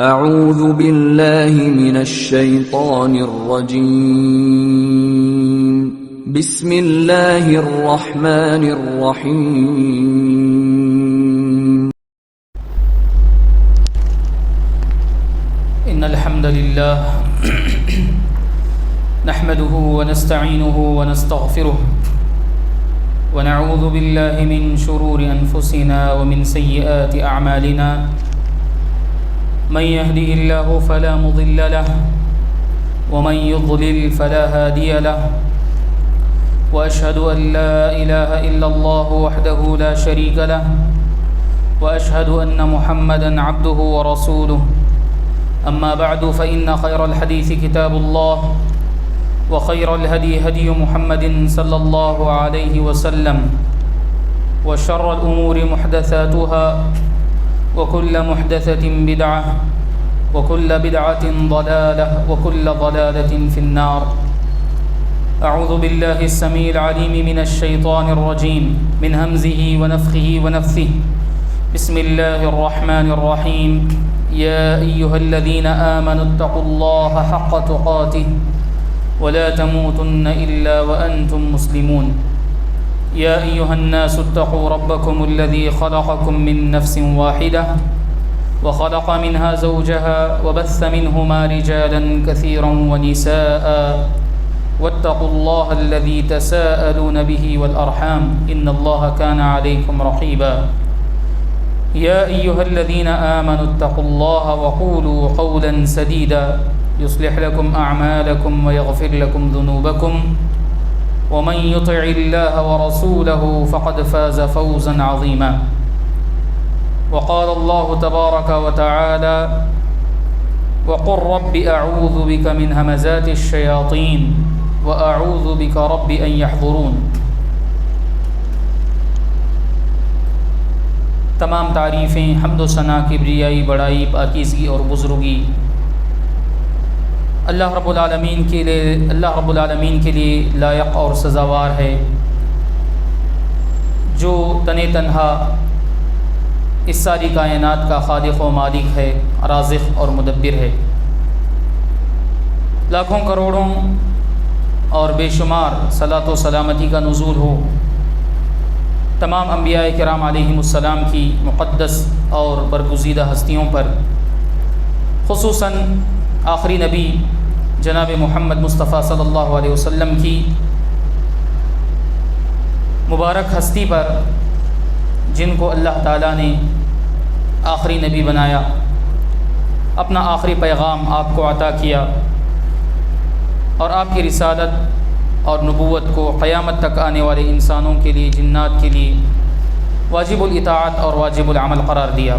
اعوذ باللہ من الشیطان الرجیم بسم اللہ الرحمن الرحیم ان الحمد للہ نحمده ونستعینه ونستغفره ونعوذ باللہ من شرور انفسنا ومن سیئات اعمالنا من يهده الله فلا مضل له ومن يضلل فلا هادي له وأشهد أن لا إله إلا الله وحده لا شريك له وأشهد أن محمدا عبده ورسوله أما بعد فإن خير الحديث كتاب الله وخير الهدي هدي محمد صلى الله عليه وسلم وشر الأمور محدثاتها وكل محدثة بدعة وكل بدعة ضلالة وكل ضلالة في النار. أعوذ بالله السميع العليم من الشيطان الرجيم من همزه ونفخه ونفثه. بسم الله الرحمن الرحيم. يا أيها الذين آمنوا اتقوا الله حق تقاته ولا تموتن إلا وأنتم مسلمون. يا أيها الناس اتقوا ربكم الذي خلقكم من نفس واحدة وخلق منها زوجها وبث منهما رجالا كثيرا ونساء واتقوا الله الذي تساءلون به والأرحام إن الله كان عليكم رقيبا. يا أيها الذين آمنوا اتقوا الله وقولوا قولا سديدا يصلح لكم أعمالكم ويغفر لكم ذنوبكم ومن يطع الله ورسوله فقد فاز فوزا عظيما. وقال الله تبارك وتعالى وقل رب أعوذ بك من همزات الشياطين وأعوذ بك رب أن يحضرون. تمام تعریفیں حمد و ثنا کبریائی بڑائی پاکیزگی اور بزرگی اللہ رب العالمین کے لیے لائق اور سزاوار ہے، جو تنہا اس ساری کائنات کا خالق و مالک ہے، رازق اور مدبر ہے. لاکھوں کروڑوں اور بے شمار صلاۃ و سلامتی کا نزول ہو تمام انبیاء کرام علیہم السلام کی مقدس اور برگزیدہ ہستیوں پر، خصوصاً آخری نبی جناب محمد مصطفیٰ صلی اللہ علیہ وسلم کی مبارک ہستی پر، جن کو اللہ تعالیٰ نے آخری نبی بنایا، اپنا آخری پیغام آپ کو عطا کیا، اور آپ کی رسالت اور نبوت کو قیامت تک آنے والے انسانوں کے لیے، جنات کے لیے واجب الاطاعت اور واجب العمل قرار دیا.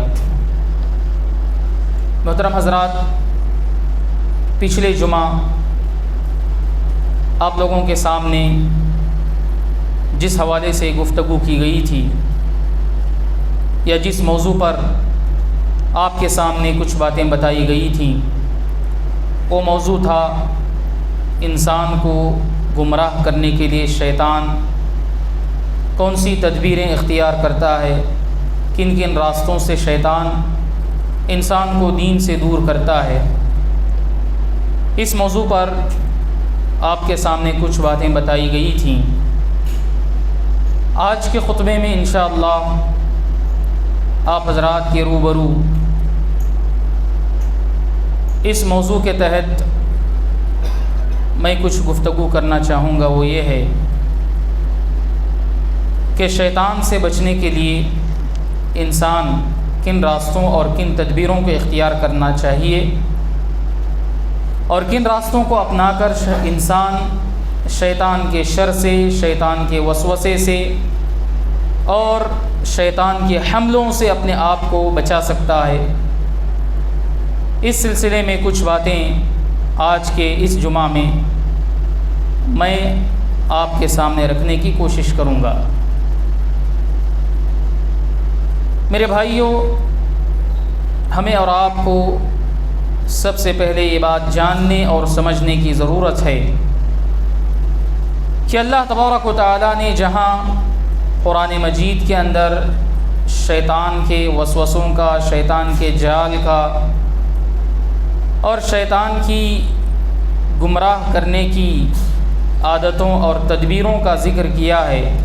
محترم حضرات، پچھلے جمعہ آپ لوگوں کے سامنے جس حوالے سے گفتگو کی گئی تھی، یا جس موضوع پر آپ کے سامنے کچھ باتیں بتائی گئی تھیں، وہ موضوع تھا انسان کو گمراہ کرنے کے لیے شیطان کون سی تدبیریں اختیار کرتا ہے، کن کن راستوں سے شیطان انسان کو دین سے دور کرتا ہے. اس موضوع پر آپ کے سامنے کچھ باتیں بتائی گئی تھیں. آج کے خطبے میں انشاءاللہ آپ حضرات کے روبرو اس موضوع کے تحت میں کچھ گفتگو کرنا چاہوں گا. وہ یہ ہے کہ شیطان سے بچنے کے لیے انسان کن راستوں اور کن تدبیروں کو اختیار کرنا چاہیے، اور کن راستوں کو اپنا کر انسان شیطان کے شر سے، شیطان کے وسوسے سے اور شیطان کے حملوں سے اپنے آپ کو بچا سکتا ہے. اس سلسلے میں کچھ باتیں آج کے اس جمعہ میں آپ کے سامنے رکھنے کی کوشش کروں گا. میرے بھائیوں، ہمیں اور آپ کو سب سے پہلے یہ بات جاننے اور سمجھنے کی ضرورت ہے کہ اللہ تبارک و تعالیٰ نے جہاں قرآن مجید کے اندر شیطان کے وسوسوں کا، شیطان کے جال کا اور شیطان کی گمراہ کرنے کی عادتوں اور تدبیروں کا ذکر کیا ہے،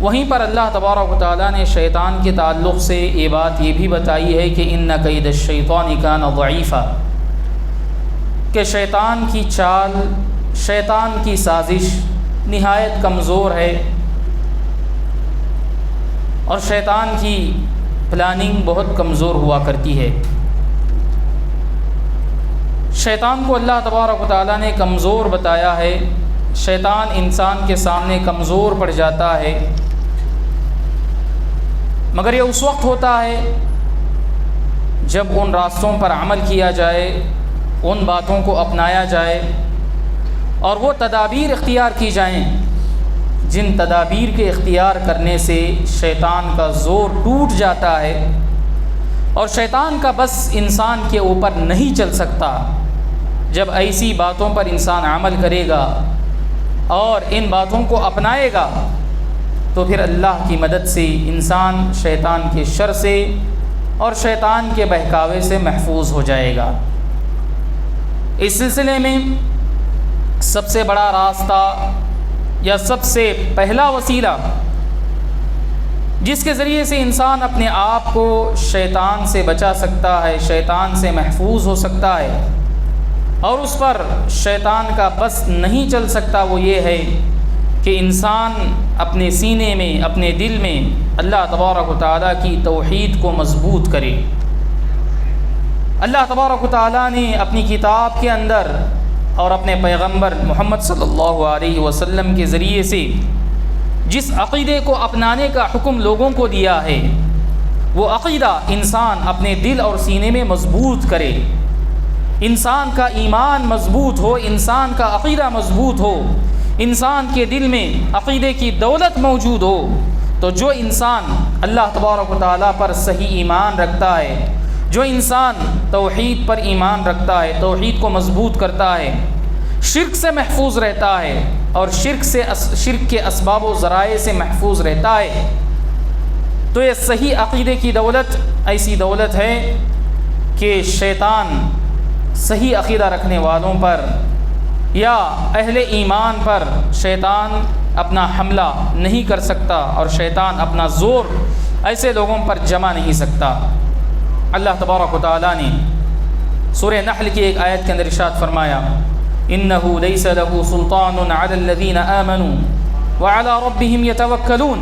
وہیں پر اللہ تبارک و تعالیٰ نے شیطان کے تعلق سے یہ بات یہ بھی بتائی ہے کہ ان کید الشیطان کان ضعیفا، کہ شیطان کی چال، شیطان کی سازش نہایت کمزور ہے، اور شیطان کی پلاننگ بہت کمزور ہوا کرتی ہے۔ شیطان کو اللہ تبارک و تعالیٰ نے کمزور بتایا ہے۔ شیطان انسان کے سامنے کمزور پڑ جاتا ہے، مگر یہ اس وقت ہوتا ہے جب ان راستوں پر عمل کیا جائے، ان باتوں کو اپنایا جائے اور وہ تدابیر اختیار کی جائیں جن تدابیر کے اختیار کرنے سے شیطان کا زور ٹوٹ جاتا ہے اور شیطان کا بس انسان کے اوپر نہیں چل سکتا۔ جب ایسی باتوں پر انسان عمل کرے گا اور ان باتوں کو اپنائے گا تو پھر اللہ کی مدد سے انسان شیطان کے شر سے اور شیطان کے بہکاوے سے محفوظ ہو جائے گا۔ اس سلسلے میں سب سے بڑا راستہ یا سب سے پہلا وسیلہ جس کے ذریعے سے انسان اپنے آپ کو شیطان سے بچا سکتا ہے، شیطان سے محفوظ ہو سکتا ہے اور اس پر شیطان کا بس نہیں چل سکتا، وہ یہ ہے کہ انسان اپنے سینے میں، اپنے دل میں اللہ تبارک و تعالیٰ کی توحید کو مضبوط کرے۔ اللہ تبارک و تعالیٰ نے اپنی کتاب کے اندر اور اپنے پیغمبر محمد صلی اللہ علیہ وسلم کے ذریعے سے جس عقیدے کو اپنانے کا حکم لوگوں کو دیا ہے، وہ عقیدہ انسان اپنے دل اور سینے میں مضبوط کرے، انسان کا ایمان مضبوط ہو، انسان کا عقیدہ مضبوط ہو، انسان کے دل میں عقیدے کی دولت موجود ہو، تو جو انسان اللہ تبارک و تعالیٰ پر صحیح ایمان رکھتا ہے، جو انسان توحید پر ایمان رکھتا ہے، توحید کو مضبوط کرتا ہے، شرک سے محفوظ رہتا ہے اور شرک کے اسباب و ذرائع سے محفوظ رہتا ہے، تو یہ صحیح عقیدے کی دولت ایسی دولت ہے کہ شیطان صحیح عقیدہ رکھنے والوں پر یا اہل ایمان پر شیطان اپنا حملہ نہیں کر سکتا اور شیطان اپنا زور ایسے لوگوں پر جما نہیں سکتا۔ اللہ تبارک و تعالیٰ نے سورہ نحل کی ایک آیت کے اندر ارشاد فرمایا، إِنَّهُ لَيْسَ لَهُ سُلْطَانٌ عَلَى الَّذِينَ آمَنُوا وَعَلَى رَبِّهِمْ يَتَوَكَّلُونَ،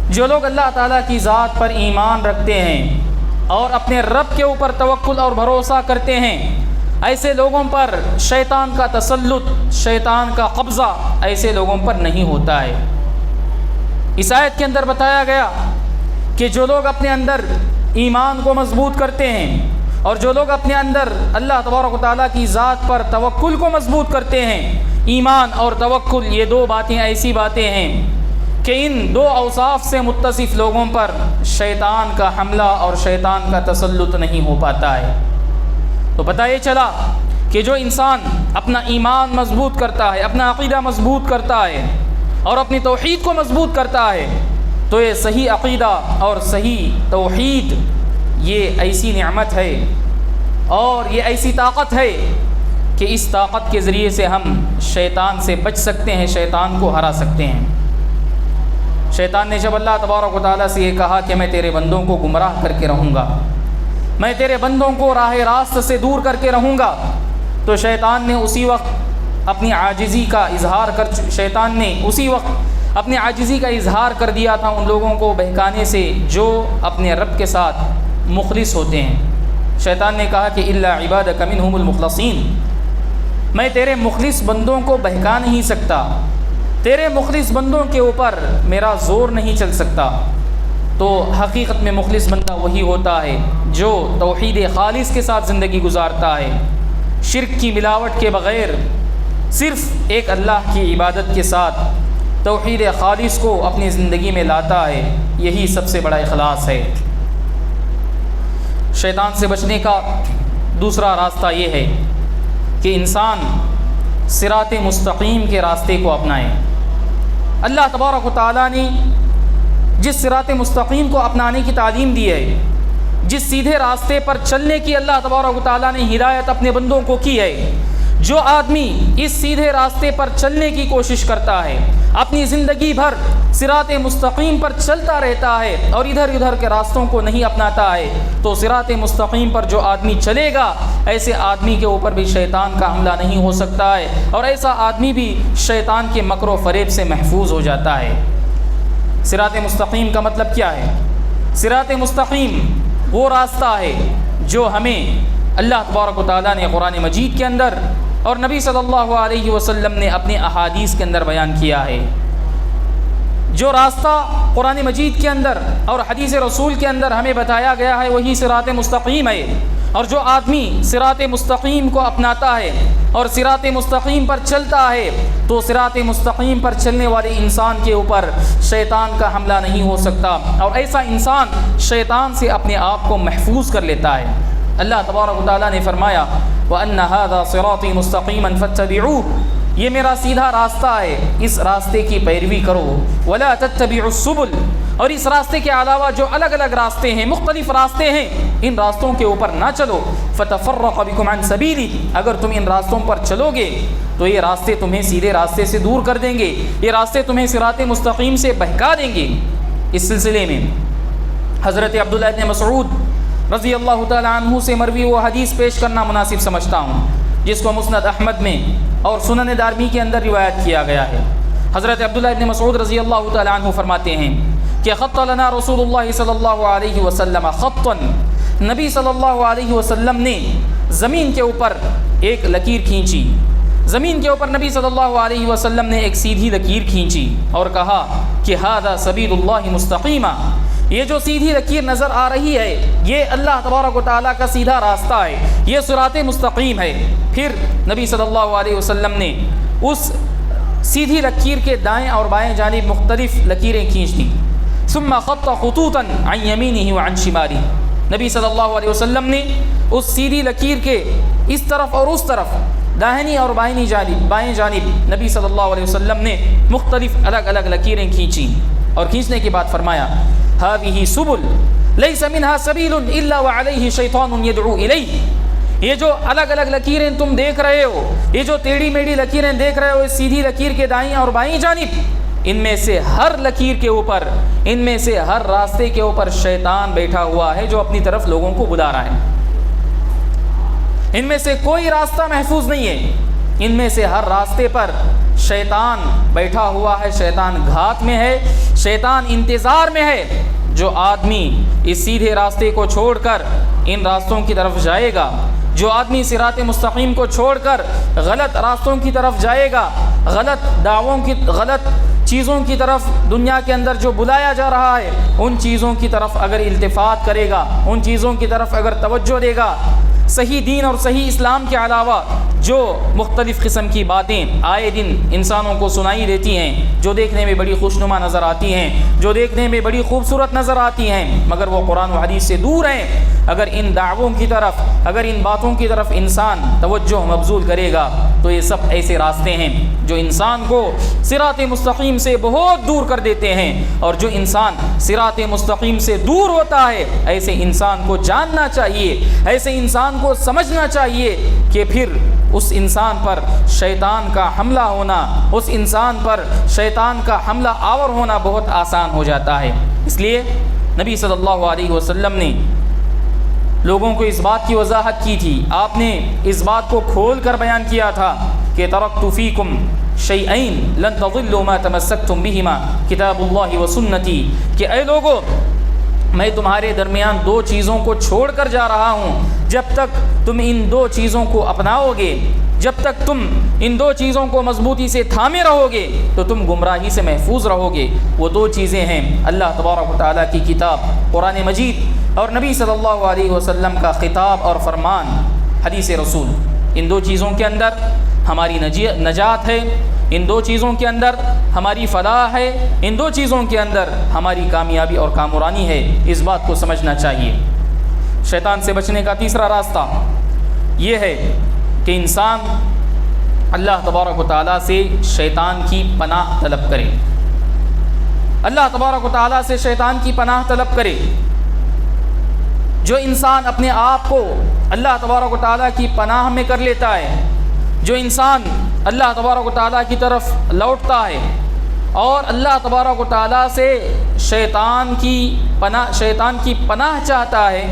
جو لوگ اللہ تعالیٰ کی ذات پر ایمان رکھتے ہیں اور اپنے رب کے اوپر توکل اور بھروسہ کرتے ہیں، ایسے لوگوں پر شیطان کا تسلط، شیطان کا قبضہ ایسے لوگوں پر نہیں ہوتا ہے۔ اس آیت کے اندر بتایا گیا کہ جو لوگ اپنے اندر ایمان کو مضبوط کرتے ہیں اور جو لوگ اپنے اندر اللہ تبارک و تعالیٰ کی ذات پر توکل کو مضبوط کرتے ہیں، ایمان اور توکل یہ دو باتیں ایسی باتیں ہیں کہ ان دو اوصاف سے متصف لوگوں پر شیطان کا حملہ اور شیطان کا تسلط نہیں ہو پاتا ہے۔ تو پتہ یہ چلا کہ جو انسان اپنا ایمان مضبوط کرتا ہے، اپنا عقیدہ مضبوط کرتا ہے اور اپنی توحید کو مضبوط کرتا ہے، تو یہ صحیح عقیدہ اور صحیح توحید یہ ایسی نعمت ہے اور یہ ایسی طاقت ہے کہ اس طاقت کے ذریعے سے ہم شیطان سے بچ سکتے ہیں، شیطان کو ہرا سکتے ہیں۔ شیطان نے جب اللہ تبارک و تعالیٰ سے یہ کہا کہ میں تیرے بندوں کو گمراہ کر کے رہوں گا، میں تیرے بندوں کو راہ راست سے دور کر کے رہوں گا، تو شیطان نے اسی وقت اپنی عاجزی کا اظہار کر دیا تھا ان لوگوں کو بہکانے سے جو اپنے رب کے ساتھ مخلص ہوتے ہیں۔ شیطان نے کہا کہ الا عبادک منہم المخلصین، میں تیرے مخلص بندوں کو بہکا نہیں سکتا، تیرے مخلص بندوں کے اوپر میرا زور نہیں چل سکتا۔ تو حقیقت میں مخلص بندہ وہی ہوتا ہے جو توحید خالص کے ساتھ زندگی گزارتا ہے، شرک کی ملاوٹ کے بغیر صرف ایک اللہ کی عبادت کے ساتھ توحید خالص کو اپنی زندگی میں لاتا ہے، یہی سب سے بڑا اخلاص ہے۔ شیطان سے بچنے کا دوسرا راستہ یہ ہے کہ انسان صراط مستقیم کے راستے کو اپنائے۔ اللہ تبارک و تعالیٰ نے جس صراط مستقیم کو اپنانے کی تعلیم دی ہے جس سیدھے راستے پر چلنے کی اللہ تبارک و تعالیٰ نے ہدایت اپنے بندوں کو کی ہے، جو آدمی اس سیدھے راستے پر چلنے کی کوشش کرتا ہے، اپنی زندگی بھر صراط مستقیم پر چلتا رہتا ہے اور ادھر ادھر کے راستوں کو نہیں اپناتا ہے، تو صراط مستقیم پر جو آدمی چلے گا، ایسے آدمی کے اوپر بھی شیطان کا حملہ نہیں ہو سکتا ہے، اور ایسا آدمی بھی شیطان کے مکر و فریب سے محفوظ ہو جاتا ہے۔ صراط مستقیم کا مطلب کیا ہے؟ صراط مستقیم وہ راستہ ہے جو ہمیں اللہ تبارک و تعالیٰ نے قرآن مجید کے اندر اور نبی صلی اللہ علیہ وسلم نے اپنے احادیث کے اندر بیان کیا ہے۔ جو راستہ قرآن مجید کے اندر اور حدیث رسول کے اندر ہمیں بتایا گیا ہے وہی صراط مستقیم ہے، اور جو آدمی صراط مستقیم کو اپناتا ہے اور صراط مستقیم پر چلتا ہے تو صراط مستقیم پر چلنے والے انسان کے اوپر شیطان کا حملہ نہیں ہو سکتا، اور ایسا انسان شیطان سے اپنے آپ کو محفوظ کر لیتا ہے۔ اللہ تبارک و تعالیٰ نے فرمایا وَأَنَّ هَذَا صِرَاطِي مُسْتَقِيمًا فَاتَّبِعُوهُ، یہ میرا سیدھا راستہ ہے، اس راستے کی پیروی کرو، وَلَا تَتَّبِعُوا السُّبُلَ، اور اس راستے کے علاوہ جو الگ الگ راستے ہیں، مختلف راستے ہیں، ان راستوں کے اوپر نہ چلو، فَتَفَرَّقَ بِكُمْ عَنْ سَبِيلِهِ، اگر تم ان راستوں پر چلو گے تو یہ راستے تمہیں سیدھے راستے سے دور کر دیں گے، یہ راستے تمہیں صراط مستقیم سے بہکا دیں گے۔ اس سلسلے میں حضرت عبداللہ بن مسعود رضی اللہ تعالیٰ عنہ سے مروی وہ حدیث پیش کرنا مناسب سمجھتا ہوں جس کو مسند احمد میں اور سنن دارمی کے اندر روایت کیا گیا ہے۔ حضرت عبداللہ بن مسعود رضی اللہ تعالیٰ عنہ فرماتے ہیں کہ خط لنا رسول اللہ صلی اللہ علیہ وسلم خطا، نبی صلی اللہ علیہ وسلم نے زمین کے اوپر ایک لکیر کھینچی، زمین کے اوپر نبی صلی اللہ علیہ وسلم نے ایک سیدھی لکیر کھینچی اور کہا کہ ھذا سبیل اللہ مستقیما، یہ جو سیدھی لکیر نظر آ رہی ہے یہ اللہ تبارک و تعالیٰ کا سیدھا راستہ ہے، یہ صراط مستقیم ہے۔ پھر نبی صلی اللہ علیہ وسلم نے اس سیدھی لکیر کے دائیں اور بائیں جانب مختلف لکیریں کھینچ دیں، ثم خط خطوطا عن یمینہ وعن شمالہ، نبی صلی اللہ علیہ وسلم نے اس سیدھی لکیر کے اس طرف اور اس طرف، داہنی اور بائیں جانب نبی صلی اللہ علیہ وسلم نے مختلف الگ الگ لکیریں کھینچیں، اور کھینچنے کے بعد فرمایا هذه سبل ليس منها سبيل الا وعليه شيطان يدعو اليه، یہ جو الگ الگ لکیریں تم دیکھ رہے ہو، یہ جو ٹیڑھی میڑھی لکیریں دیکھ رہے ہو اس سیدھی لکیر کے دائیں اور بائیں جانب، ان میں سے ہر لکیر کے اوپر، ان میں سے ہر راستے کے اوپر شیطان بیٹھا ہوا ہے جو اپنی طرف لوگوں کو بلا رہا ہے، ان میں سے کوئی راستہ محفوظ نہیں ہے، ان میں سے ہر راستے پر شیطان بیٹھا ہوا ہے، شیطان گھات میں ہے، شیطان انتظار میں ہے۔ جو آدمی اس سیدھے راستے کو چھوڑ کر ان راستوں کی طرف جائے گا، جو آدمی صراط مستقیم کو چھوڑ کر غلط راستوں کی طرف جائے گا، غلط چیزوں کی طرف دنیا کے اندر جو بلایا جا رہا ہے ان چیزوں کی طرف اگر التفات کرے گا، ان چیزوں کی طرف اگر توجہ دے گا، صحیح دین اور صحیح اسلام کے علاوہ جو مختلف قسم کی باتیں آئے دن انسانوں کو سنائی دیتی ہیں، جو دیکھنے میں بڑی خوشنما نظر آتی ہیں، جو دیکھنے میں بڑی خوبصورت نظر آتی ہیں، مگر وہ قرآن و حدیث سے دور ہیں، اگر ان دعووں کی طرف، اگر ان باتوں کی طرف انسان توجہ مبذول کرے گا تو یہ سب ایسے راستے ہیں جو انسان کو صراط مستقیم سے بہت دور کر دیتے ہیں، اور جو انسان صراط مستقیم سے دور ہوتا ہے ایسے انسان کو جاننا چاہیے، ایسے انسان کو سمجھنا چاہیے کہ پھر اس انسان پر شیطان کا حملہ ہونا، اس انسان پر شیطان کا حملہ آور ہونا بہت آسان ہو جاتا ہے۔ اس لیے نبی صلی اللہ علیہ وسلم نے لوگوں کو اس بات کی وضاحت کی تھی، آپ نے اس بات کو کھول کر بیان کیا تھا کہ ترکت فیکم شیئین لن تضلوا ما تمسکتم بہما کتاب اللہ و سنتی، کہ اے لوگو میں تمہارے درمیان دو چیزوں کو چھوڑ کر جا رہا ہوں، جب تک تم ان دو چیزوں کو اپناؤ گے، جب تک تم ان دو چیزوں کو مضبوطی سے تھامے رہو گے تو تم گمراہی سے محفوظ رہو گے۔ وہ دو چیزیں ہیں اللہ تبارک و تعالیٰ کی کتاب قرآن مجید اور نبی صلی اللہ علیہ وسلم کا خطاب اور فرمان حدیث رسول۔ ان دو چیزوں کے اندر ہماری نجات ہے، ان دو چیزوں کے اندر ہماری فلاح ہے، ان دو چیزوں کے اندر ہماری کامیابی اور کامرانی ہے، اس بات کو سمجھنا چاہیے۔ شیطان سے بچنے کا تیسرا راستہ یہ ہے کہ انسان اللہ تبارک و تعالیٰ سے شیطان کی پناہ طلب کرے، اللہ تبارک و تعالیٰ سے شیطان کی پناہ طلب کرے۔ جو انسان اپنے آپ کو اللہ تبارک و تعالیٰ کی پناہ میں کر لیتا ہے، جو انسان اللہ تبارک و تعالیٰ کی طرف لوٹتا ہے اور اللہ تبارک و تعالیٰ سے شیطان کی پناہ چاہتا ہے،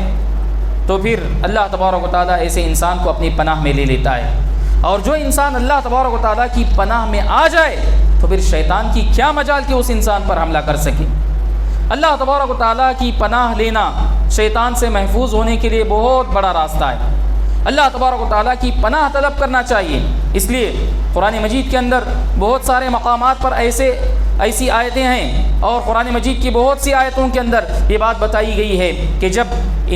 تو پھر اللہ تبارک و تعالیٰ ایسے انسان کو اپنی پناہ میں لے لیتا ہے۔ اور جو انسان اللہ تبارک و تعالیٰ کی پناہ میں آ جائے تو پھر شیطان کی کیا مجال کہ اس انسان پر حملہ کر سکے۔ اللہ تبارک و تعالیٰ کی پناہ لینا شیطان سے محفوظ ہونے کے لیے بہت بڑا راستہ ہے۔ اللہ تبارک و تعالیٰ کی پناہ طلب کرنا چاہیے۔ اس لیے قرآن مجید کے اندر بہت سارے مقامات پر ایسی آیتیں ہیں، اور قرآن مجید کی بہت سی آیتوں کے اندر یہ بات بتائی گئی ہے کہ جب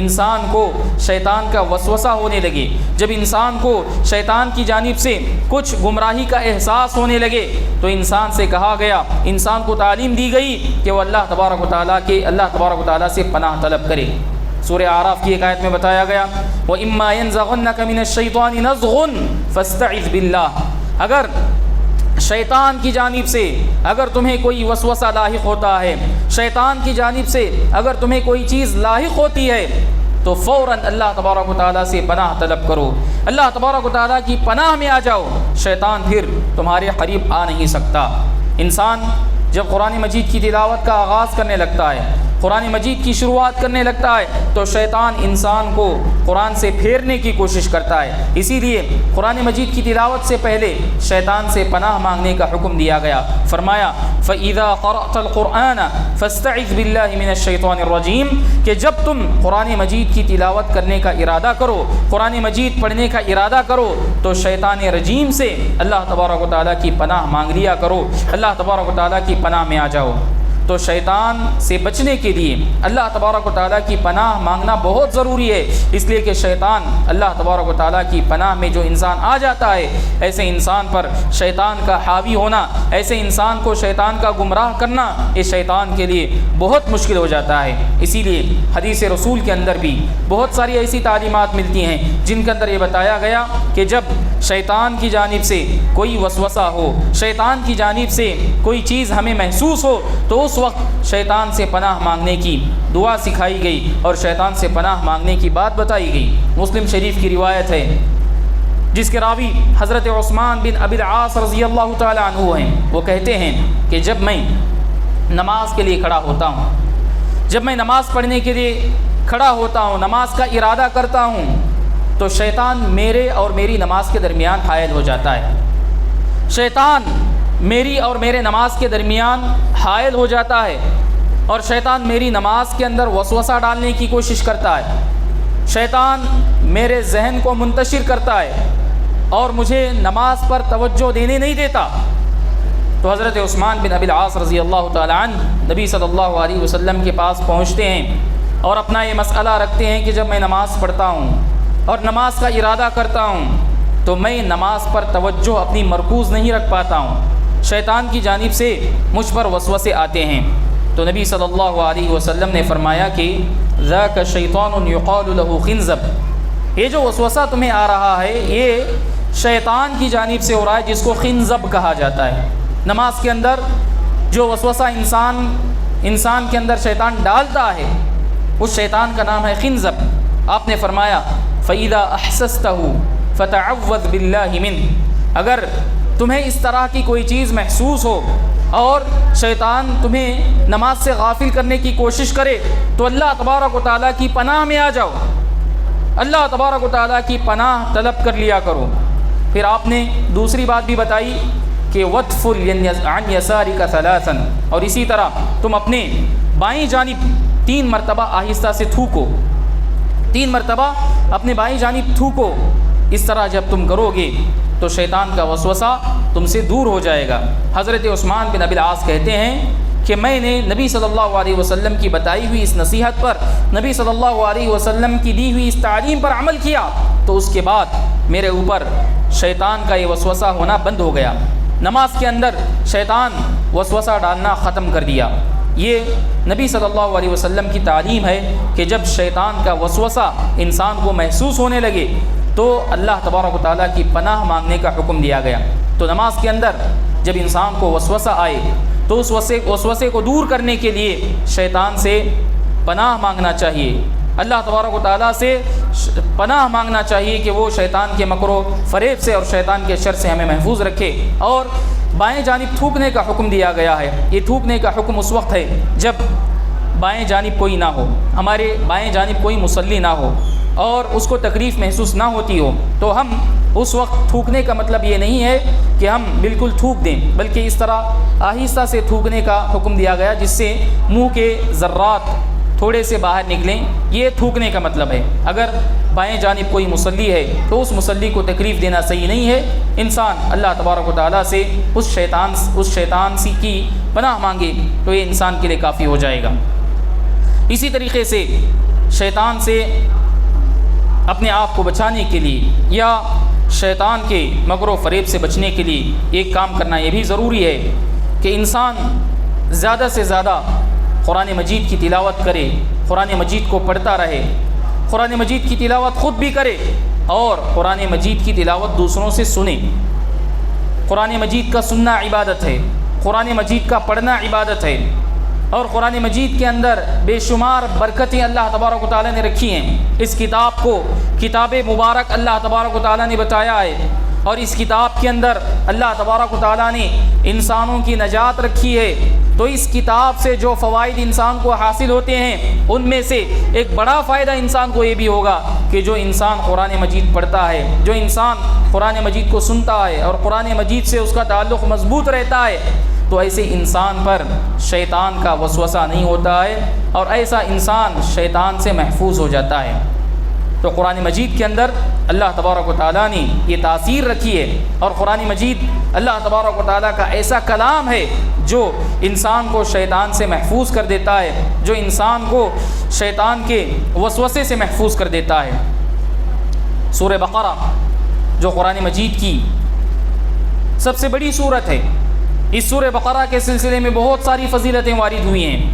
انسان کو شیطان کا وسوسہ ہونے لگے، جب انسان کو شیطان کی جانب سے کچھ گمراہی کا احساس ہونے لگے، تو انسان سے کہا گیا، انسان کو تعلیم دی گئی کہ وہ اللہ تبارک و تعالیٰ سے پناہ طلب کرے۔ سورہ اعراف کی ایک آیت میں بتایا گیا، وَإِمَّا يَنزَغَنَّكَ مِنَ الشَّيْطَانِ نَزْغٌ فَاسْتَعِذْ بِاللَّهِ، اگر شیطان کی جانب سے اگر تمہیں کوئی وسوسہ لاحق ہوتا ہے، شیطان کی جانب سے اگر تمہیں کوئی چیز لاحق ہوتی ہے، تو فوراً اللہ تبارک و تعالیٰ سے پناہ طلب کرو، اللہ تبارک و تعالیٰ کی پناہ میں آ جاؤ، شیطان پھر تمہارے قریب آ نہیں سکتا۔ انسان جب قرآن مجید کی تلاوت کا آغاز کرنے لگتا ہے، قرآن مجید کی شروعات کرنے لگتا ہے، تو شیطان انسان کو قرآن سے پھیرنے کی کوشش کرتا ہے۔ اسی لیے قرآن مجید کی تلاوت سے پہلے شیطان سے پناہ مانگنے کا حکم دیا گیا، فرمایا فَإِذَا قَرَأْتَ الْقُرْآنَ فَاسْتَعِذْ بِاللَّهِ مِنَ الشَّيْطَانِ الرَّجِيمِ، کہ جب تم قرآن مجید کی تلاوت کرنے کا ارادہ کرو، قرآن مجید پڑھنے کا ارادہ کرو، تو شیطان رجیم سے اللہ تبارک و تعالیٰ کی پناہ مانگ لیا کرو، اللہ تبارک و تعالیٰ کی پناہ میں آ جاؤ۔ تو شیطان سے بچنے کے لیے اللہ تبارک و تعالیٰ کی پناہ مانگنا بہت ضروری ہے، اس لیے کہ شیطان اللہ تبارک و تعالیٰ کی پناہ میں جو انسان آ جاتا ہے، ایسے انسان پر شیطان کا حاوی ہونا، ایسے انسان کو شیطان کا گمراہ کرنا، یہ شیطان کے لیے بہت مشکل ہو جاتا ہے۔ اسی لیے حدیث رسول کے اندر بھی بہت ساری ایسی تعلیمات ملتی ہیں جن کے اندر یہ بتایا گیا کہ جب شیطان کی جانب سے کوئی وسوسہ ہو، شیطان کی جانب سے کوئی چیز ہمیں محسوس ہو، تو اس وقت شیطان سے پناہ مانگنے کی دعا سکھائی گئی اور شیطان سے پناہ مانگنے کی بات بتائی گئی۔ مسلم شریف کی روایت ہے جس کے راوی حضرت عثمان بن ابی العاص رضی اللہ تعالی عنہ ہیں، وہ کہتے ہیں کہ جب میں نماز کے لیے کھڑا ہوتا ہوں، جب میں نماز پڑھنے کے لیے کھڑا ہوتا ہوں، نماز کا ارادہ کرتا ہوں، تو شیطان میرے اور میری نماز کے درمیان حائل ہو جاتا ہے۔ شیطان میری اور میرے نماز کے درمیان حائل ہو جاتا ہے، اور شیطان میری نماز کے اندر وسوسہ ڈالنے کی کوشش کرتا ہے، شیطان میرے ذہن کو منتشر کرتا ہے اور مجھے نماز پر توجہ دینے نہیں دیتا۔ تو حضرت عثمان بن ابی العاص رضی اللہ تعالی عنہ نبی صلی اللہ علیہ وسلم کے پاس پہنچتے ہیں اور اپنا یہ مسئلہ رکھتے ہیں کہ جب میں نماز پڑھتا ہوں اور نماز کا ارادہ کرتا ہوں تو میں نماز پر توجہ اپنی مرکوز نہیں رکھ پاتا ہوں، شیطان کی جانب سے مجھ پر وسوسے آتے ہیں۔ تو نبی صلی اللہ علیہ وسلم نے فرمایا کہ ذاک شیطان یقال له خنزب، یہ جو وسوسہ تمہیں آ رہا ہے یہ شیطان کی جانب سے ہو رہا ہے، جس کو خنزب کہا جاتا ہے۔ نماز کے اندر جو وسوسہ انسان کے اندر شیطان ڈالتا ہے، اس شیطان کا نام ہے خنزب۔ آپ نے فرمایا فَإِذَا أَحْسَسْتَهُ فَتَعَوَّذْ بِاللَّهِ مِنْهُ، اگر تمہیں اس طرح کی کوئی چیز محسوس ہو اور شیطان تمہیں نماز سے غافل کرنے کی کوشش کرے، تو اللہ تبارک و تعالیٰ کی پناہ میں آ جاؤ، اللہ تبارک و تعالیٰ کی پناہ طلب کر لیا کرو۔ پھر آپ نے دوسری بات بھی بتائی کہ وَتْفُلْ عَنْ يَسَارِكَ ثَلَاثًا، اور اسی طرح تم اپنے بائیں جانب 3 مرتبہ آہستہ سے تھوکو، 3 مرتبہ اپنے بائیں جانب تھوکو۔ اس طرح جب تم کرو گے تو شیطان کا وسوسہ تم سے دور ہو جائے گا۔ حضرت عثمان بن ابی العاص کہتے ہیں کہ میں نے نبی صلی اللہ علیہ وسلم کی بتائی ہوئی اس نصیحت پر، نبی صلی اللہ علیہ وسلم کی دی ہوئی اس تعلیم پر عمل کیا، تو اس کے بعد میرے اوپر شیطان کا یہ وسوسہ ہونا بند ہو گیا، نماز کے اندر شیطان وسوسہ ڈالنا ختم کر دیا۔ یہ نبی صلی اللہ علیہ وسلم کی تعلیم ہے کہ جب شیطان کا وسوسہ انسان کو محسوس ہونے لگے تو اللہ تبارک و تعالیٰ کی پناہ مانگنے کا حکم دیا گیا۔ تو نماز کے اندر جب انسان کو وسوسہ آئے تو اس وسوسے کو دور کرنے کے لیے شیطان سے پناہ مانگنا چاہیے، اللہ تبارک و تعالیٰ سے پناہ مانگنا چاہیے کہ وہ شیطان کے مکر و فریب سے اور شیطان کے شر سے ہمیں محفوظ رکھے۔ اور بائیں جانب تھوکنے کا حکم دیا گیا ہے۔ یہ تھوکنے کا حکم اس وقت ہے جب بائیں جانب کوئی نہ ہو، ہمارے بائیں جانب کوئی مصلی نہ ہو اور اس کو تکلیف محسوس نہ ہوتی ہو، تو ہم اس وقت تھوکنے کا مطلب یہ نہیں ہے کہ ہم بالکل تھوک دیں، بلکہ اس طرح آہستہ سے تھوکنے کا حکم دیا گیا جس سے منہ کے ذرات تھوڑے سے باہر نکلیں، یہ تھوکنے کا مطلب ہے۔ اگر بائیں جانب کوئی مصلی ہے تو اس مصلی کو تکلیف دینا صحیح نہیں ہے۔ انسان اللہ تبارک و تعالیٰ سے اس شیطان کی پناہ مانگے تو یہ انسان کے لیے کافی ہو جائے گا۔ اسی طریقے سے شیطان سے اپنے آپ کو بچانے کے لیے یا شیطان کے مکر و فریب سے بچنے کے لیے ایک کام کرنا یہ بھی ضروری ہے کہ انسان زیادہ سے زیادہ قرآن مجید کی تلاوت کرے، قرآن مجید کو پڑھتا رہے، قرآن مجید کی تلاوت خود بھی کرے اور قرآن مجید کی تلاوت دوسروں سے سنے۔ قرآن مجید کا سننا عبادت ہے، قرآن مجید کا پڑھنا عبادت ہے، اور قرآن مجید کے اندر بے شمار برکتیں اللہ تبارک و تعالیٰ نے رکھی ہیں۔ اس کتاب کو کتاب مبارک اللہ تبارک و تعالیٰ نے بتایا ہے، اور اس کتاب کے اندر اللہ تبارک و تعالیٰ نے انسانوں کی نجات رکھی ہے۔ تو اس کتاب سے جو فوائد انسان کو حاصل ہوتے ہیں ان میں سے ایک بڑا فائدہ انسان کو یہ بھی ہوگا کہ جو انسان قرآن مجید پڑھتا ہے، جو انسان قرآن مجید کو سنتا ہے اور قرآن مجید سے اس کا تعلق مضبوط رہتا ہے، تو ایسے انسان پر شیطان کا وسوسہ نہیں ہوتا ہے اور ایسا انسان شیطان سے محفوظ ہو جاتا ہے۔ تو قرآن مجید کے اندر اللہ تبارک و تعالیٰ نے یہ تاثیر رکھی ہے، اور قرآن مجید اللہ تبارک و تعالیٰ کا ایسا کلام ہے جو انسان کو شیطان سے محفوظ کر دیتا ہے، جو انسان کو شیطان کے وسوسے سے محفوظ کر دیتا ہے۔ سورہ بقرہ جو قرآن مجید کی سب سے بڑی سورت ہے، اس سورہ بقرہ کے سلسلے میں بہت ساری فضیلتیں وارد ہوئی ہیں۔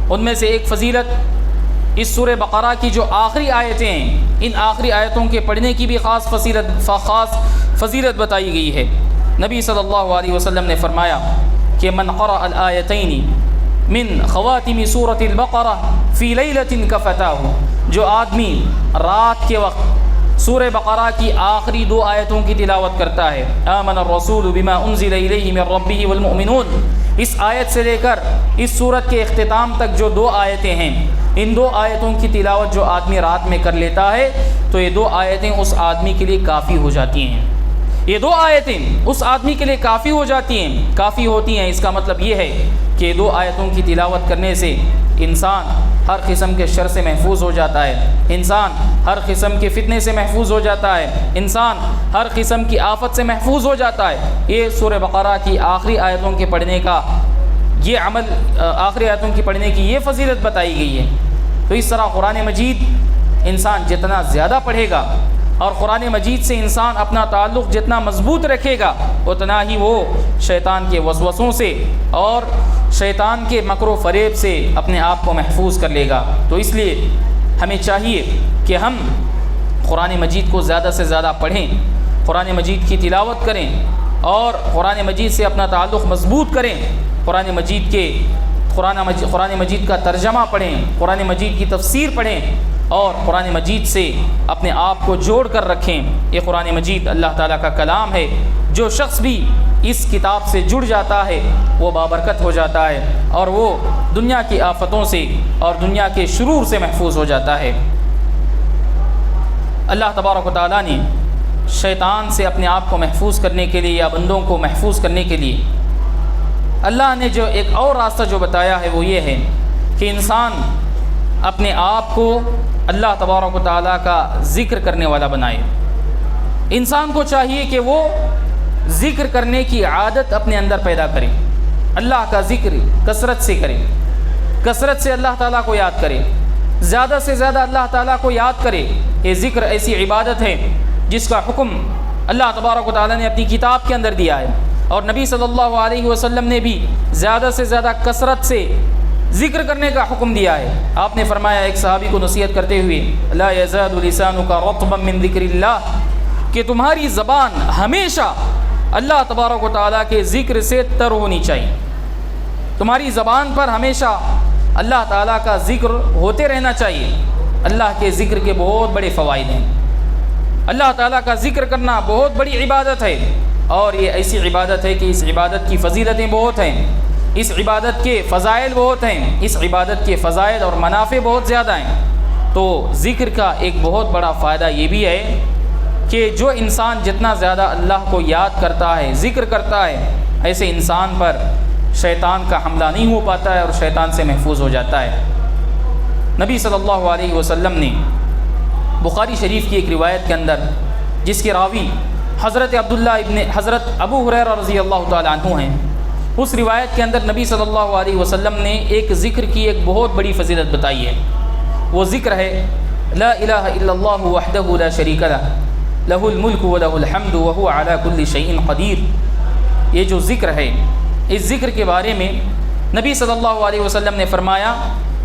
ان میں سے ایک فضیلت اس سورہ بقرہ کی جو آخری آیتیں ہیں، ان آخری آیتوں کے پڑھنے کی بھی خاص فضیلت بتائی گئی ہے۔ نبی صلی اللہ علیہ وسلم نے فرمایا کہ من قرأ الآیتین من خواتم سورۃ البقرہ فی لیلۃ کفتاہ، جو آدمی رات کے وقت سورہ بقرہ کی آخری 2 آیتوں کی تلاوت کرتا ہے، آمن الرسول بما انزل الیہ من ربہ والمؤمنون، اس آیت سے لے کر اس سورت کے اختتام تک جو 2 آیتیں ہیں، ان 2 آیتوں کی تلاوت جو آدمی رات میں کر لیتا ہے تو یہ 2 آیتیں اس آدمی کے لیے کافی ہو جاتی ہیں۔ یہ 2 آیتیں اس آدمی کے لیے کافی ہو جاتی ہیں، کافی ہوتی ہیں۔ اس کا مطلب یہ ہے کہ 2 آیتوں کی تلاوت کرنے سے انسان ہر قسم کے شر سے محفوظ ہو جاتا ہے، انسان ہر قسم کے فتنے سے محفوظ ہو جاتا ہے، انسان ہر قسم کی آفت سے محفوظ ہو جاتا ہے۔ یہ سورہ بقرہ کی آخری آیتوں کے پڑھنے کا یہ عمل، آخری آیتوں کی پڑھنے کی یہ فضیلت بتائی گئی ہے۔ تو اس طرح قرآن مجید انسان جتنا زیادہ پڑھے گا اور قرآن مجید سے انسان اپنا تعلق جتنا مضبوط رکھے گا، اتنا ہی وہ شیطان کے وسوسوں سے اور شیطان کے مکر و فریب سے اپنے آپ کو محفوظ کر لے گا۔ تو اس لیے ہمیں چاہیے کہ ہم قرآن مجید کو زیادہ سے زیادہ پڑھیں، قرآن مجید کی تلاوت کریں اور قرآن مجید سے اپنا تعلق مضبوط کریں، قرآن مجید کا ترجمہ پڑھیں، قرآن مجید کی تفسیر پڑھیں اور قرآن مجید سے اپنے آپ کو جوڑ کر رکھیں۔ یہ قرآن مجید اللہ تعالیٰ کا کلام ہے، جو شخص بھی اس کتاب سے جڑ جاتا ہے وہ بابرکت ہو جاتا ہے اور وہ دنیا کی آفتوں سے اور دنیا کے شرور سے محفوظ ہو جاتا ہے۔ اللہ تبارک و تعالیٰ نے شیطان سے اپنے آپ کو محفوظ کرنے کے لیے یا بندوں کو محفوظ کرنے کے لیے اللہ نے جو ایک اور راستہ جو بتایا ہے وہ یہ ہے کہ انسان اپنے آپ کو اللہ تبارک و تعالیٰ کا ذکر کرنے والا بنائے۔ انسان کو چاہیے کہ وہ ذکر کرنے کی عادت اپنے اندر پیدا کرے، اللہ کا ذکر کثرت سے کرے، کثرت سے اللہ تعالیٰ کو یاد کرے، زیادہ سے زیادہ اللہ تعالیٰ کو یاد کرے۔ یہ ذکر ایسی عبادت ہے جس کا حکم اللہ تبارک و تعالیٰ نے اپنی کتاب کے اندر دیا ہے، اور نبی صلی اللہ علیہ وسلم نے بھی زیادہ سے زیادہ کثرت سے ذکر کرنے کا حکم دیا ہے۔ آپ نے فرمایا ایک صحابی کو نصیحت کرتے ہوئے، لا یزال لسانک رطبا من ذکر اللہ، کہ تمہاری زبان ہمیشہ اللہ تبارک و تعالیٰ کے ذکر سے تر ہونی چاہیے، تمہاری زبان پر ہمیشہ اللہ تعالیٰ کا ذکر ہوتے رہنا چاہیے۔ اللہ کے ذکر کے بہت بڑے فوائد ہیں۔ اللہ تعالیٰ کا ذکر کرنا بہت بڑی عبادت ہے، اور یہ ایسی عبادت ہے کہ اس عبادت کی فضیلتیں بہت ہیں، اس عبادت کے فضائل بہت ہیں، اس عبادت کے فضائل اور منافع بہت زیادہ ہیں۔ تو ذکر کا ایک بہت بڑا فائدہ یہ بھی ہے کہ جو انسان جتنا زیادہ اللہ کو یاد کرتا ہے، ذکر کرتا ہے، ایسے انسان پر شیطان کا حملہ نہیں ہو پاتا ہے اور شیطان سے محفوظ ہو جاتا ہے۔ نبی صلی اللہ علیہ وسلم نے بخاری شریف کی ایک روایت کے اندر، جس کے راوی حضرت ابو ہریرہ رضی اللہ تعالیٰ عنہ ہیں، اس روایت کے اندر نبی صلی اللہ علیہ وسلم نے ایک ذکر کی ایک بہت بڑی فضیلت بتائی ہے۔ وہ ذکر ہے لا الہ الا اللہ وحدہ لا شریک لہ لہ الملک ولہ الحمد وہو علی کل شیء قدیر۔ یہ جو ذکر ہے، اس ذکر کے بارے میں نبی صلی اللہ علیہ وسلم نے فرمایا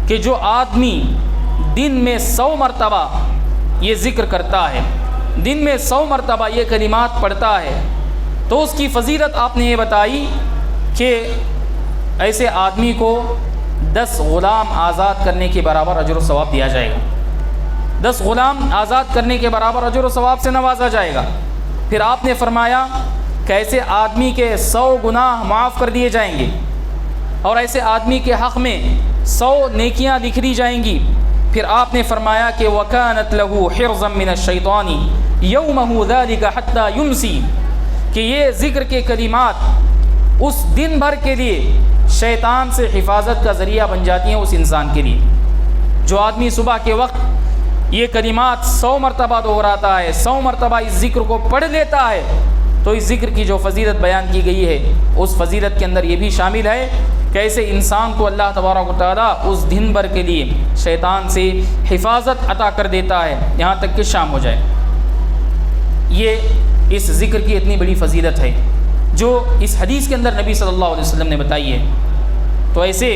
کہ جو آدمی دن میں 100 مرتبہ یہ ذکر کرتا ہے، دن میں 100 مرتبہ یہ کلمات پڑھتا ہے، تو اس کی فضیلت آپ نے یہ بتائی کہ ایسے آدمی کو 10 غلام آزاد کرنے کے برابر اجر و ثواب دیا جائے گا، 10 غلام آزاد کرنے کے برابر اجر و ثواب سے نوازا جائے گا۔ پھر آپ نے فرمایا کہ ایسے آدمی کے 100 گناہ معاف کر دیے جائیں گے، اور ایسے آدمی کے حق میں 100 نیکیاں لکھ دی جائیں گی۔ پھر آپ نے فرمایا کہ وَكَانَتْ لَهُ حِرْزًا مِّنَ الشَّيْطَانِ يَوْمَهُ ذَلِكَ حَتَّى يُمْسِي، کہ یہ ذکر کے کلمات اس دن بھر کے لیے شیطان سے حفاظت کا ذریعہ بن جاتی ہیں اس انسان کے لیے۔ جو آدمی صبح کے وقت یہ کلمات 100 مرتبہ دہراتا ہے، 100 مرتبہ اس ذکر کو پڑھ لیتا ہے، تو اس ذکر کی جو فضیلت بیان کی گئی ہے، اس فضیلت کے اندر یہ بھی شامل ہے کہ ایسے انسان کو اللہ تبارک و تعالیٰ اس دن بھر کے لیے شیطان سے حفاظت عطا کر دیتا ہے، یہاں تک کہ شام ہو جائے۔ یہ اس ذکر کی اتنی بڑی فضیلت ہے جو اس حدیث کے اندر نبی صلی اللہ علیہ وسلم نے بتائی ہے۔ تو ایسے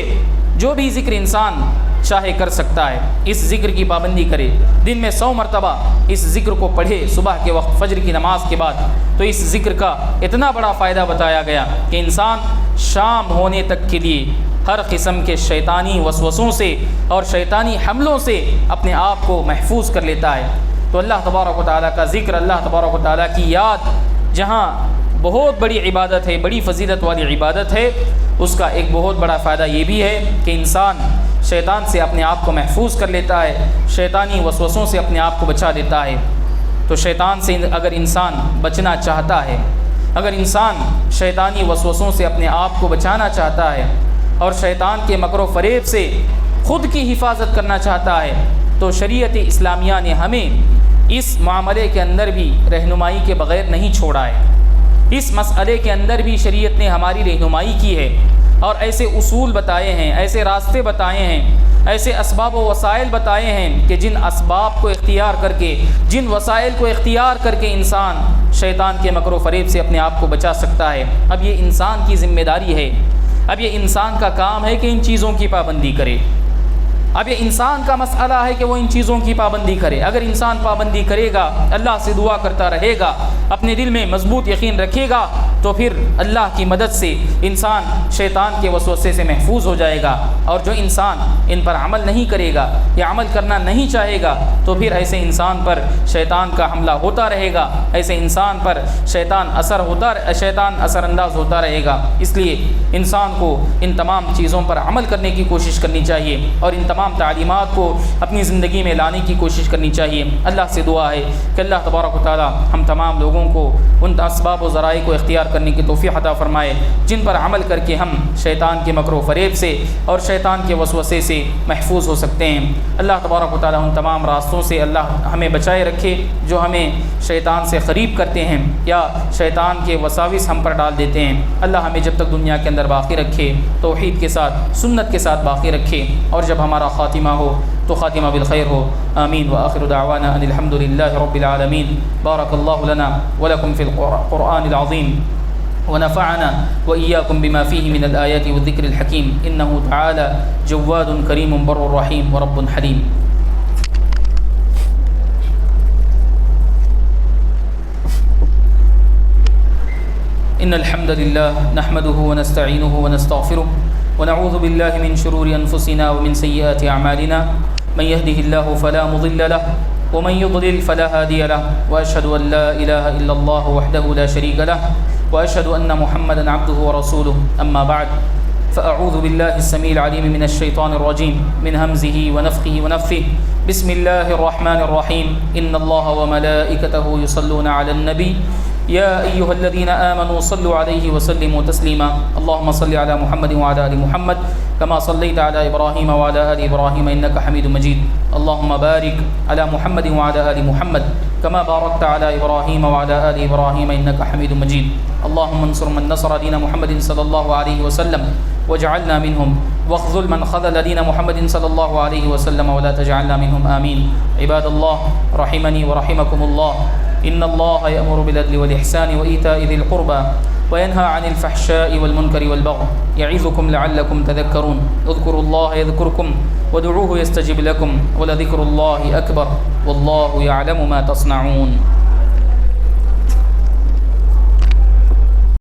جو بھی ذکر انسان چاہے کر سکتا ہے، اس ذکر کی پابندی کرے، دن میں 100 مرتبہ اس ذکر کو پڑھے صبح کے وقت فجر کی نماز کے بعد، تو اس ذکر کا اتنا بڑا فائدہ بتایا گیا کہ انسان شام ہونے تک کے لیے ہر قسم کے شیطانی وسوسوں سے اور شیطانی حملوں سے اپنے آپ کو محفوظ کر لیتا ہے۔ تو اللہ تبارک و تعالیٰ کا ذکر، اللہ تبارک و تعالیٰ کی یاد جہاں بہت بڑی عبادت ہے، بڑی فضیلت والی عبادت ہے، اس کا ایک بہت بڑا فائدہ یہ بھی ہے کہ انسان شیطان سے اپنے آپ کو محفوظ کر لیتا ہے، شیطانی وسوسوں سے اپنے آپ کو بچا لیتا ہے۔ تو شیطان سے اگر انسان بچنا چاہتا ہے، اگر انسان شیطانی وسوسوں سے اپنے آپ کو بچانا چاہتا ہے اور شیطان کے مکر و فریب سے خود کی حفاظت کرنا چاہتا ہے، تو شریعت اسلامیہ نے ہمیں اس معاملے کے اندر بھی رہنمائی کے بغیر نہیں چھوڑا ہے۔ اس مسئلے کے اندر بھی شریعت نے ہماری رہنمائی کی ہے اور ایسے اصول بتائے ہیں، ایسے راستے بتائے ہیں، ایسے اسباب و وسائل بتائے ہیں کہ جن اسباب کو اختیار کر کے، جن وسائل کو اختیار کر کے انسان شیطان کے مکر و فریب سے اپنے آپ کو بچا سکتا ہے۔ اب یہ انسان کی ذمہ داری ہے، اب یہ انسان کا کام ہے کہ ان چیزوں کی پابندی کرے۔ اب یہ انسان کا مسئلہ ہے کہ وہ ان چیزوں کی پابندی کرے۔ اگر انسان پابندی کرے گا، اللہ سے دعا کرتا رہے گا، اپنے دل میں مضبوط یقین رکھے گا، تو پھر اللہ کی مدد سے انسان شیطان کے وسوسے سے محفوظ ہو جائے گا۔ اور جو انسان ان پر عمل نہیں کرے گا یا عمل کرنا نہیں چاہے گا، تو پھر ایسے انسان پر شیطان کا حملہ ہوتا رہے گا، ایسے انسان پر شیطان اثر انداز ہوتا رہے گا۔ اس لیے انسان کو ان تمام چیزوں پر عمل کرنے کی کوشش کرنی چاہیے اور ان تمام تعلیمات کو اپنی زندگی میں لانے کی کوشش کرنی چاہیے۔ اللہ سے دعا ہے کہ اللہ تبارک و تعالی ہم تمام لوگوں کو ان اسباب و ذرائع کو اختیار کرنے کی توفیق عطا فرمائے جن پر عمل کر کے ہم شیطان کے مکر و فریب سے اور شیطان کے وسوسے سے محفوظ ہو سکتے ہیں۔ اللہ تبارک و تعالی ان تمام راستوں سے اللہ ہمیں بچائے رکھے جو ہمیں شیطان سے قریب کرتے ہیں یا شیطان کے وساوس ہم پر ڈال دیتے ہیں۔ اللہ ہمیں جب تک دنیا کے اندر باقی رکھے، توحید کے ساتھ، سنت کے ساتھ باقی رکھے، اور جب ہمارا خاتمہ ہو تو خاتمہ بالخیر ہو۔ آمین وآخر دعوانا ان الحمد للہ رب العالمین۔ بارک اللہ لنا ولکم فی القرآن العظیم ونفعنا وإياكم بما فيه من الآيات والذكر الحكيم إنه تعالى جواد كريم بر رحيم ورب حليم۔ إن الحمد لله نحمده ونستعينه ونستغفره ونعوذ بالله من شرور أنفسنا ومن سيئات أعمالنا من يهده الله فلا مضل له ومن يضلل فلا هادي له وأشهد أن لا إله إلا الله وحده لا شريك له وأشهد أن محمدا عبده ورسوله أما بعد فأعوذ بالله السميع العليم من الشيطان الرجيم من همزه ونفخه ونفثه بسم الله الرحمن الرحيم إن الله وملائكته يصلون على النبي يا أيها الذين آمنوا صلوا عليه وسلموا تسليما اللهم صل على محمد وعلى آل محمد كما صليت على إبراهيم وعلى آل إبراهيم إنك حميد مجيد اللهم بارك على محمد وعلى آل محمد كما باركت على إبراهيم وعلى آل إبراهيم إنك حميد مجيد اللهم انصر من نصر دين محمد صلى الله عليه وسلم واجعلنا منهم واخذل من خذل دين محمد صلى الله عليه وسلم ولا تجعلنا منهم آمين عباد الله رحمني ورحمكم الله إن الله يأمر بالعدل والإحسان وإيتاء ذي القربى وينهى عن الفحشاء والمنكر والبغي يعظكم لعلكم تذكرون اذكروا الله يذكركم ودعوه يستجب لكم ولذكر الله أكبر والله يعلم ما تصنعون